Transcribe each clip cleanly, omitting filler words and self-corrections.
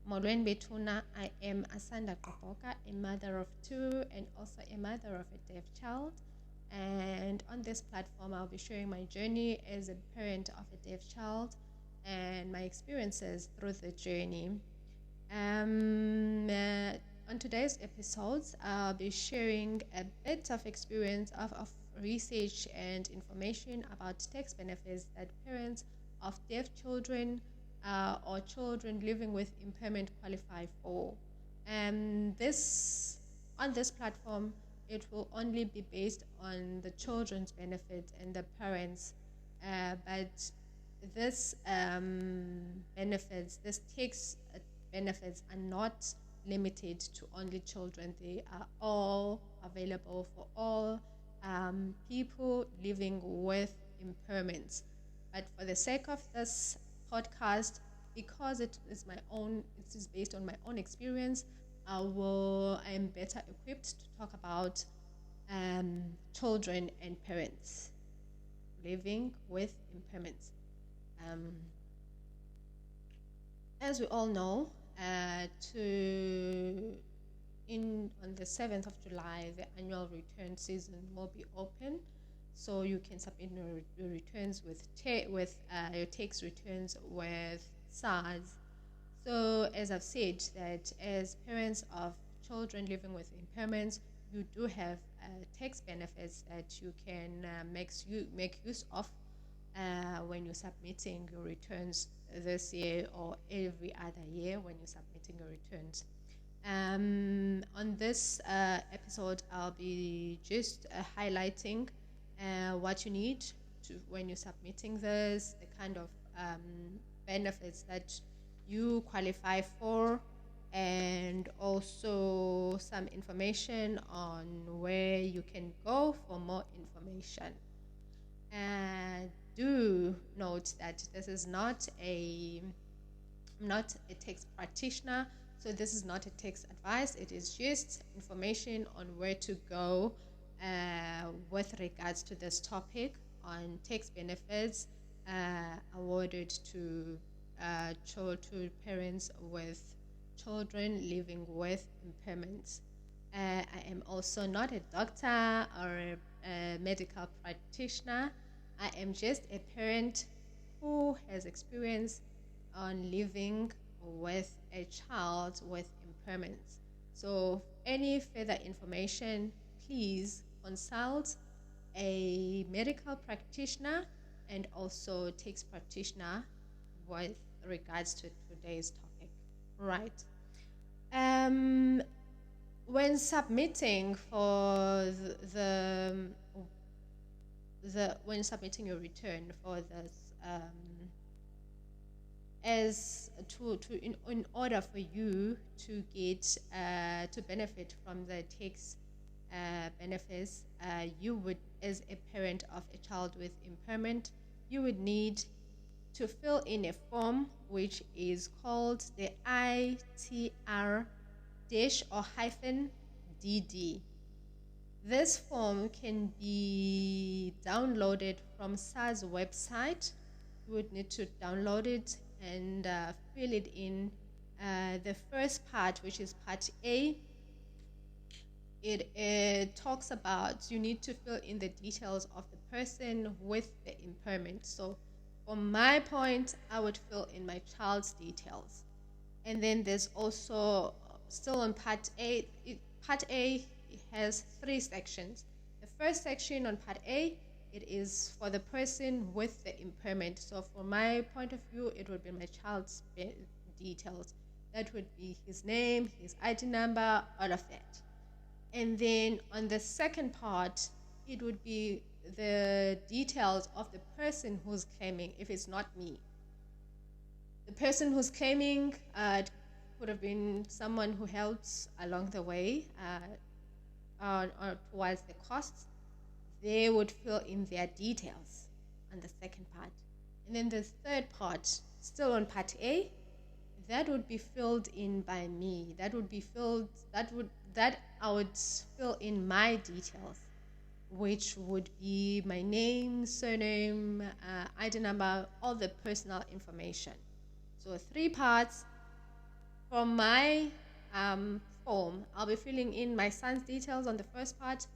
Molweni Betuna. I am Asanda Kapoka, a mother of two and also a mother of a deaf child. And on this platform, I'll be sharing my journey as a parent of a deaf child and my experiences through the journey. On today's episodes, I'll be sharing a bit of experience of research and information about tax benefits that parents of deaf children or children living with impairment qualify for. And on this platform, it will only be based on the children's benefit and the parents, but this tax benefits are not limited to only children. They are all available for all people living with impairments. But for the sake of this podcast, because it is based on my own experience, I am better equipped to talk about children and parents living with impairments. As we all know, on the 7th of July, the annual return season will be open, so you can submit your returns your tax returns with SARS. So, as I've said, that as parents of children living with impairments, you do have tax benefits that you can make use of when you're submitting your returns this year or every other year when you're submitting your returns. On this episode, I'll be just highlighting what you need when you're submitting this, the kind of benefits that you qualify for, and also some information on where you can go for more information. Do note that this is not a tax practitioner, so this is not a tax advice. It is just information on where to go with regards to this topic on tax benefits awarded to parents with children living with impairments. I am also not a doctor or a medical practitioner. I am just a parent who has experience on living with a child with impairments. So any further information, please consult a medical practitioner and also tax practitioner with regards to today's topic. Right. When submitting for when submitting your return for this, in order for you to get to benefit from the tax benefits, you would, as a parent of a child with impairment, you would need to fill in a form which is called the ITR-DD. This form can be downloaded from SARS website. You would need to download it and fill it in. The first part, which is part A, it talks about you need to fill in the details of the person with the impairment. So from my point, I would fill in my child's details. And then there's also, still on part A, part A has 3 sections. The first section on part A, it is for the person with the impairment. So from my point of view, it would be my child's details. That would be his name, his ID number, all of that. And then on the second part, it would be the details of the person who's claiming, if it's not me. The person who's claiming could have been someone who helps along the way or towards the costs. They would fill in their details on the second part. And then the third part, still on part A, that would be filled in by me. I would fill in my details, which would be my name, surname, ID number, all the personal information. So 3 parts, For my form, I'll be filling in my son's details on the first part.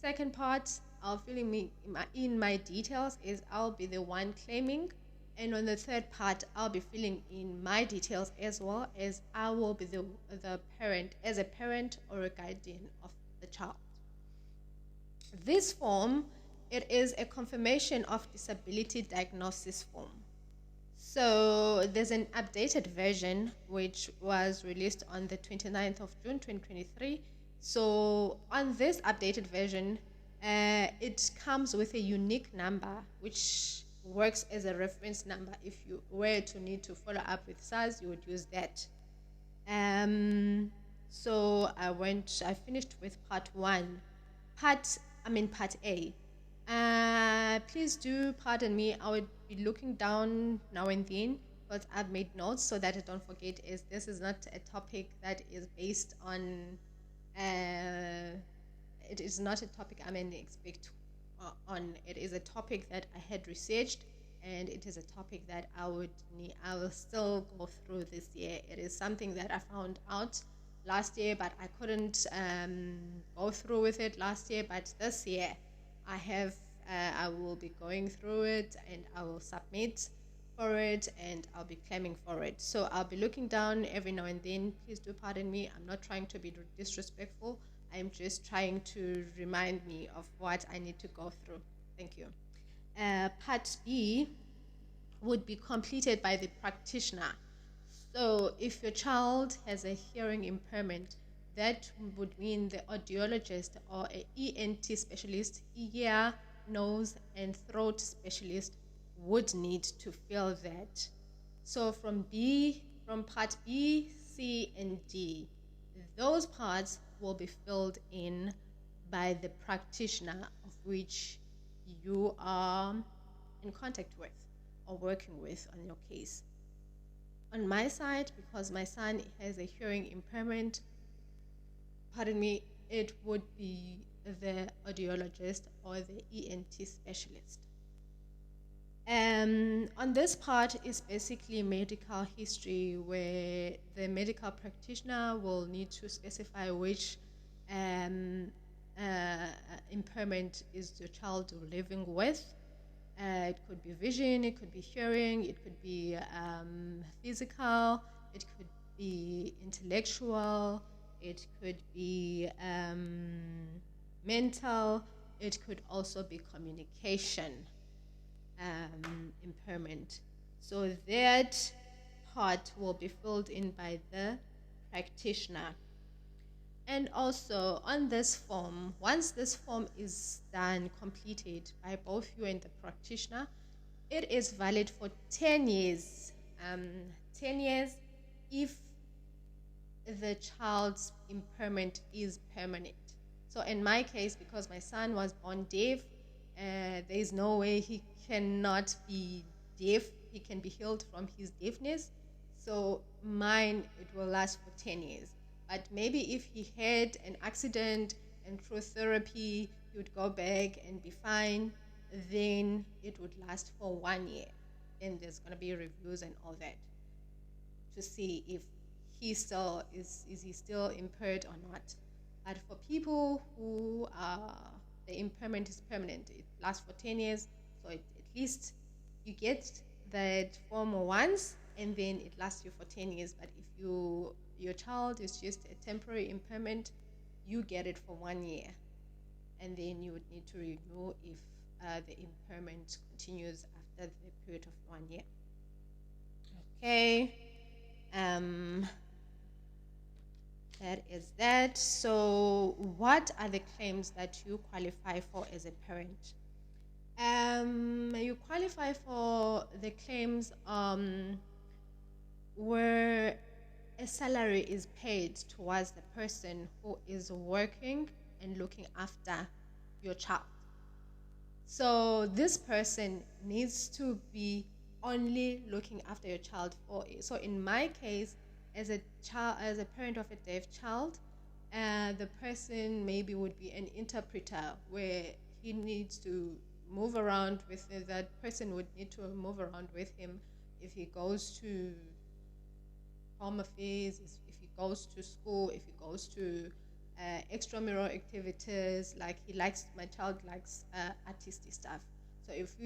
Second part, I'll filling in my details is I'll be the one claiming, and on the third part, I'll be filling in my details as well as I will be the parent, as a parent or a guardian of the child. This form, it is a confirmation of disability diagnosis form. So there's an updated version which was released on the 29th of June 2023. So on this updated version, it comes with a unique number which works as a reference number. If you were to need to follow up with SARS, you would use that. So I finished with part one. Part A. Please do pardon me. I would be looking down now and then, but I've made notes so that I don't forget. Is this is not a topic that is based on. It is not a topic I'm an expert on. It is a topic that I had researched, and it is a topic that I will still go through this year. It is something that I found out last year, but I couldn't go through with it last year. But this year, I will be going through it, and I will submit for it, and I'll be claiming for it. So I'll be looking down every now and then. Please do pardon me. I'm not trying to be disrespectful. I'm just trying to remind me of what I need to go through. Thank you. Part B would be completed by the practitioner. So if your child has a hearing impairment, that would mean the audiologist or an ENT specialist, ear, nose, and throat specialist would need to fill that. So from part B, C, and D, those parts will be filled in by the practitioner of which you are in contact with or working with on your case. On my side, because my son has a hearing impairment, it would be the audiologist or the ENT specialist. On this part is basically medical history, where the medical practitioner will need to specify which impairment is the child living with. It could be vision, it could be hearing, it could be physical, it could be intellectual, it could be mental, it could also be communication impairment. So that part will be filled in by the practitioner. And also on this form, once this form is done, completed by both you and the practitioner, it is valid for 10 years. 10 years if the child's impairment is permanent. So in my case, because my son was born deaf, there is no way he cannot be deaf. He can be healed from his deafness. So mine, it will last for 10 years. But maybe if he had an accident and through therapy, he would go back and be fine, then it would last for 1 year. Then there's going to be reviews and all that to see if he still is he still impaired or not. But for people who the impairment is permanent, it lasts for 10 years. So at least you get that form once, and then it lasts you for 10 years. But if your child is just a temporary impairment, you get it for 1 year, and then you would need to renew if the impairment continues after the period of 1 year. Okay, that is that. So what are the claims that you qualify for as a parent? You qualify for the claims where a salary is paid towards the person who is working and looking after your child. So this person needs to be only looking after your child for it. So in my case, as a parent of a deaf child, the person maybe would be an interpreter, where he needs to move around with that person would need to move around with him if he goes to home affairs, if he goes to school, if he goes to extramural activities, like my child likes artistic stuff. So if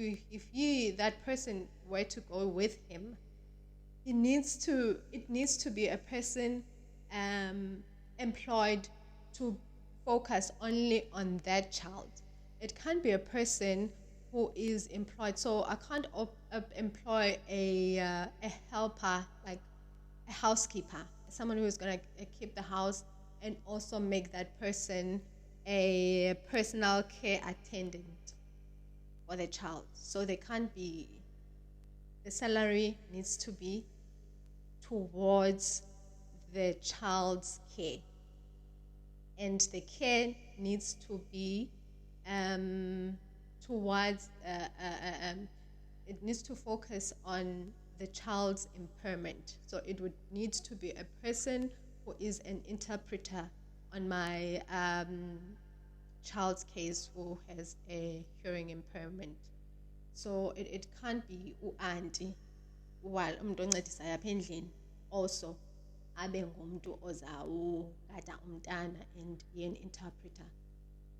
that person were to go with him, it needs to be a person employed to focus only on that child. It can't be a person who is employed. So I can't employ a helper, like a housekeeper, someone who is going to keep the house and also make that person a personal care attendant for the child. So they can't be, the salary needs to be towards the child's care, and the care needs to be towards it needs to focus on the child's impairment. So it would need to be a person who is an interpreter on my child's case who has a hearing impairment. So it can't be u-auntie while umuntu oncedisayo apha endlini also abe ngumuntu ozawugada umntana and be an interpreter.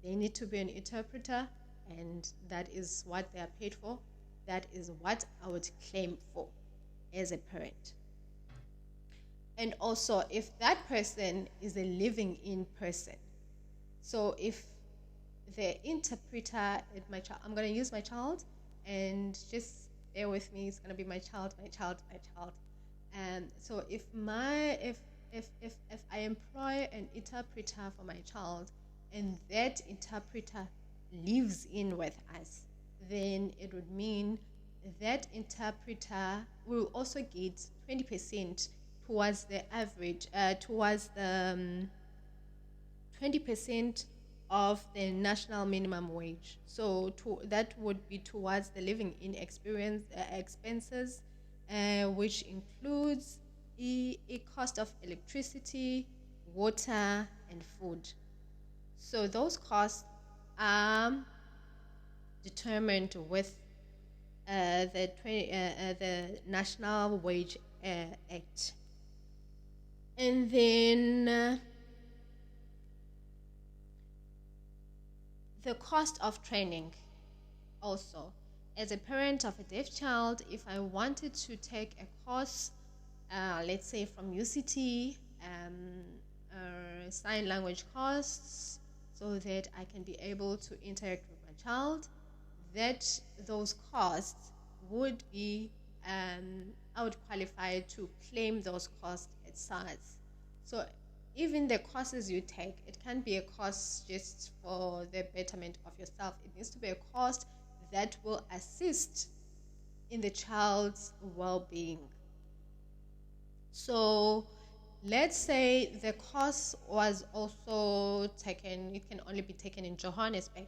They need to be an interpreter, and that is what they are paid for. That is what I would claim for as a parent. And also, if that person is a living-in person, so if the interpreter is my child, I'm going to use my child, and just bear with me. It's going to be my child. And so if I employ an interpreter for my child, and that interpreter lives in with us, then it would mean that interpreter will also get 20% towards the average, towards the 20% of the national minimum wage. So that would be towards the living-in expenses, which includes a cost of electricity, water, and food. So those costs are determined with the National Wage Act. And then the cost of training also. As a parent of a deaf child, if I wanted to take a course, let's say from UCT, sign language course, so that I can be able to interact with my child, that those costs would be, I would qualify to claim those costs at SARS. So even the courses you take, it can't be a cost just for the betterment of yourself. It needs to be a cost that will assist in the child's well-being. So let's say the course was also taken, it can only be taken in Johannesburg.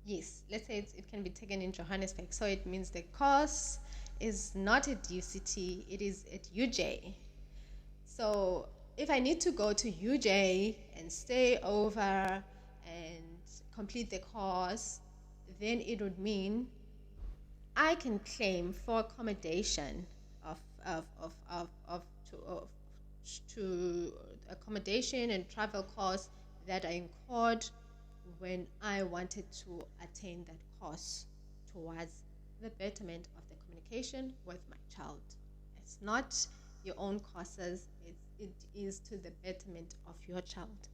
Yes, let's say it can be taken in Johannesburg. So it means the course is not at UCT, it is at UJ. So if I need to go to UJ and stay over and complete the course, then it would mean I can claim for accommodation to accommodation and travel costs that I incurred when I wanted to attain that course towards the betterment of the communication with my child. It's not your own courses, it is to the betterment of your child.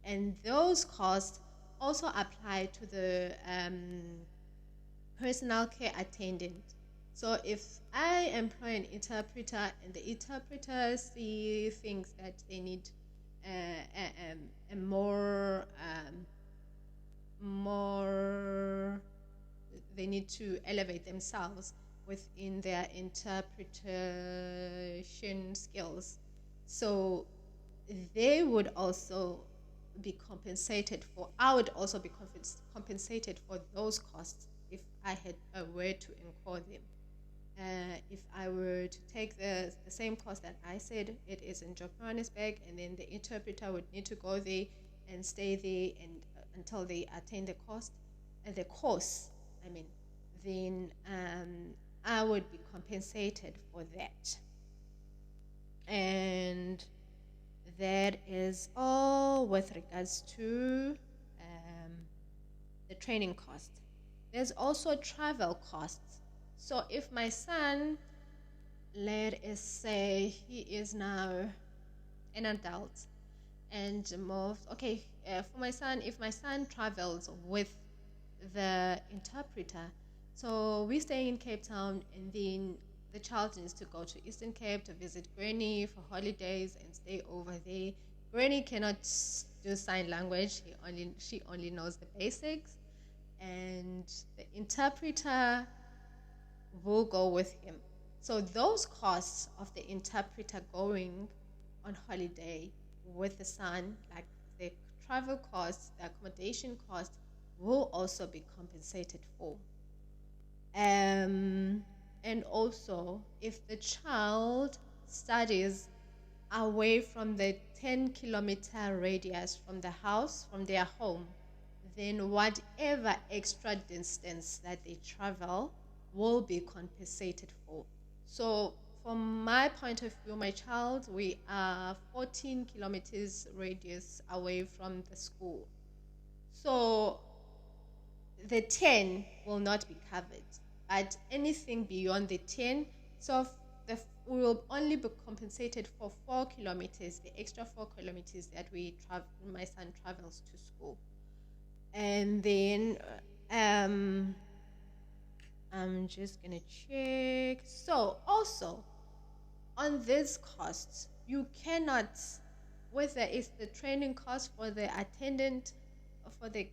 And those costs also apply to the personal care attendant. So if I employ an interpreter and the interpreter see things that they need they need to elevate themselves within their interpretation skills. So they would also be compensated for, I would also be compensated for those costs if I were to incur them. If I were to take the same course that I said, it is in Johannesburg, and then the interpreter would need to go there and stay there and until they attain the course, then I would be compensated for that. And that is all with regards to the training cost. There's also travel costs. So if my son, let us say he is now an adult and moved, okay, for my son, if my son travels with the interpreter, so we're staying in Cape Town, and then the child needs to go to Eastern Cape to visit Granny for holidays and stay over there. Granny cannot do sign language. She only knows the basics, and the interpreter will go with him. So those costs of the interpreter going on holiday with the son, like the travel costs, the accommodation costs, will also be compensated for. And also, if the child studies away from the 10-kilometer radius from the house, from their home, then whatever extra distance that they travel will be compensated for. So from my point of view, my child, we are 14 kilometers radius away from the school. So the 10 will not be covered, but anything beyond the 10, so we will only be compensated for 4 kilometers, the extra 4 kilometers that my son travels to school. And then I'm just gonna check. So also on these costs, you cannot, whether it's the training cost for the attendant, for the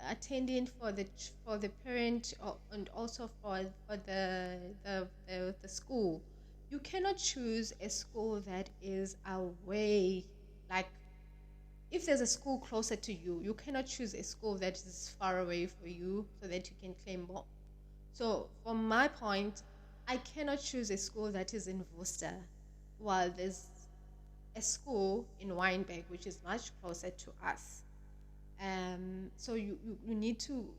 attendant, for the parent, and also for the school, you cannot choose a school that is away. Like if there's a school closer to you, you cannot choose a school that is far away for you so that you can claim more. So from my point, I cannot choose a school that is in Worcester while there's a school in Weinberg, which is much closer to us. So you need to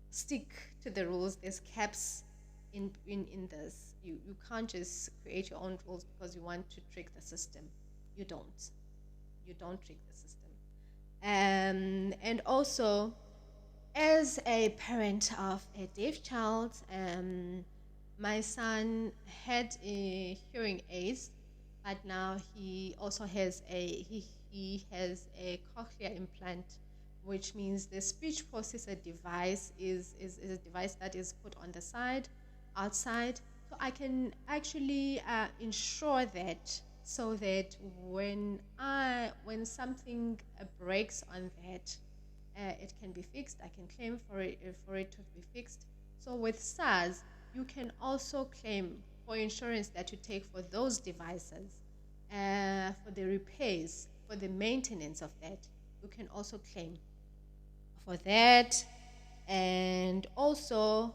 stick to the rules. There's caps in this. You can't just create your own rules because you want to trick the system. You don't. You don't trick the system. And also, as a parent of a deaf child, my son had a hearing aids, but now he also has he has a cochlear implant, which means the speech processor device is a device that is put on the side, outside. So I can actually ensure that, so that when something breaks on that, it can be fixed. I can claim for it to be fixed. So with SARS, you can also claim for insurance that you take for those devices, for the repairs, for the maintenance of that. You can also claim for that. And also,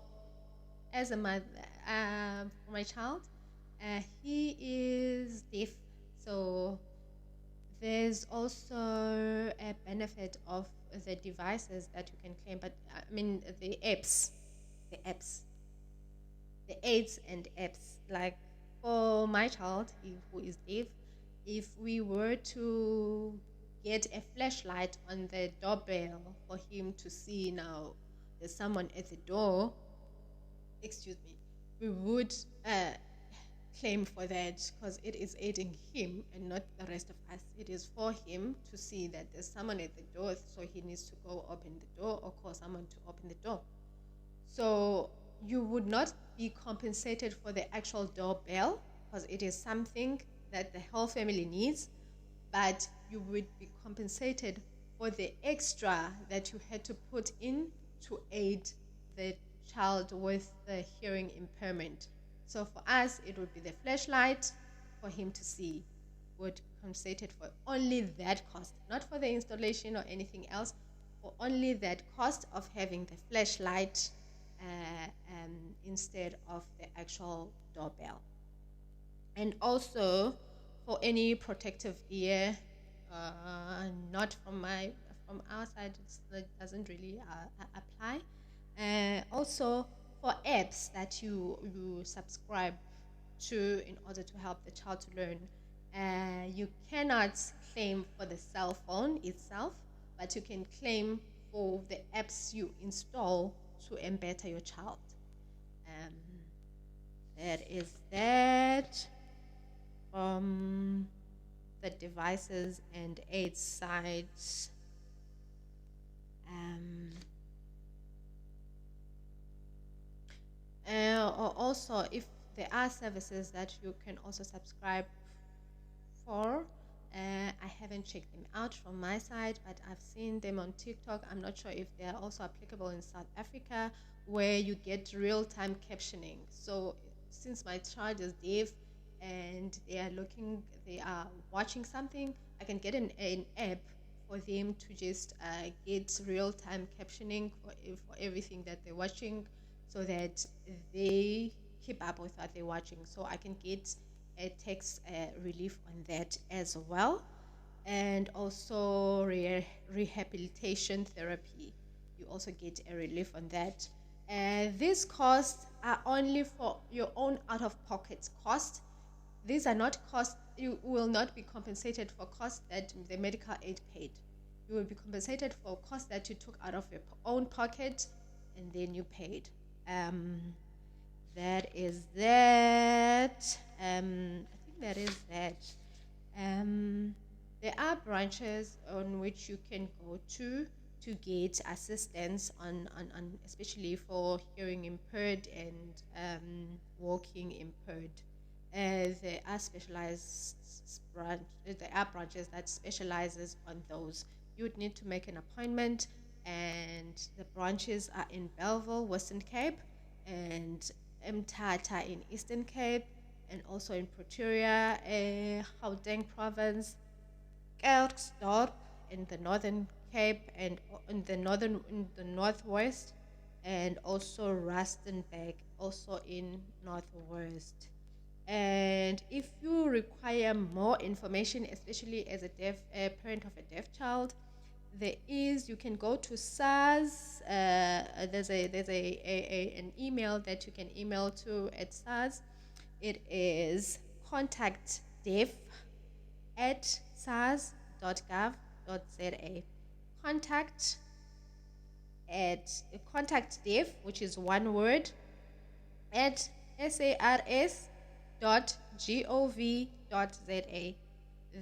as a mother, for my child, he is deaf, so there's also a benefit of the devices that you can claim, but I mean the aids and apps. Like for my child, who is deaf, if we were to get a flashlight on the doorbell for him to see now there's someone at the door, we would claim for that because it is aiding him and not the rest of us. It is for him to see that there's someone at the door, so he needs to go open the door or call someone to open the door. So you would not be compensated for the actual doorbell because it is something that the whole family needs, but you would be compensated for the extra that you had to put in to aid the child with the hearing impairment. So for us, it would be the flashlight for him to see, would compensated for only that cost, not for the installation or anything else, for only that cost of having the flashlight instead of the actual doorbell. And also for any protective gear, not from our side, it doesn't really apply. Also for apps that you subscribe to in order to help the child to learn, you cannot claim for the cell phone itself, but you can claim for the apps you install to embed your child. Um, that is that from the devices and aids side. Also, if there are services that you can also subscribe for, I haven't checked them out from my side, but I've seen them on TikTok. I'm not sure if they are also applicable in South Africa, where you get real-time captioning. So since my child is deaf and they are watching something, I can get an app for them to just get real-time captioning for everything that they're watching, so that they keep up with what they're watching. So I can get a text relief on that as well. And also rehabilitation therapy, you also get a relief on that. These costs are only for your own out-of-pocket cost. These are not costs, you will not be compensated for costs that the medical aid paid. You will be compensated for costs that you took out of your own pocket and then you paid. That is that. I think that is that. There are branches on which you can go to get assistance on especially for hearing impaired and walking impaired. There are there are branches that specializes on those. You would need to make an appointment, and the branches are in Belleville, Western Cape, and Mthatha in Eastern Cape, and also in Pretoria, Gauteng Province, Klerksdorp in the Northern Cape, and in the Northwest, and also Rustenburg, also in Northwest. And if you require more information, especially as a parent of a deaf child, you can go to SARS. There's an email that you can email to at SARS. It is contactdeaf@sars.gov.za. Contact deaf, which is one word, at sars.gov.za.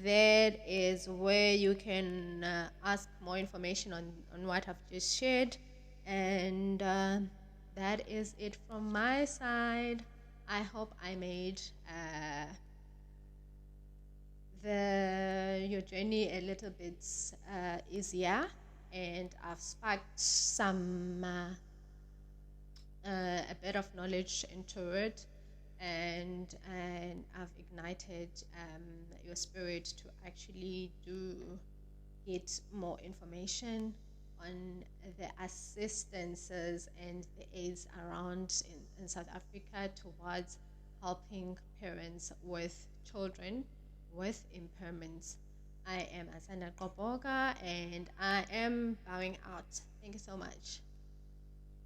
That is where you can ask more information on what I've just shared. And that is it from my side. I hope I made your journey a little bit easier, and I've sparked a bit of knowledge into it, and I've ignited your spirit to actually get more information on the assistances and the aids around in South Africa towards helping parents with children with impairments. I am Asanda Koboga, and I am bowing out. Thank you so much.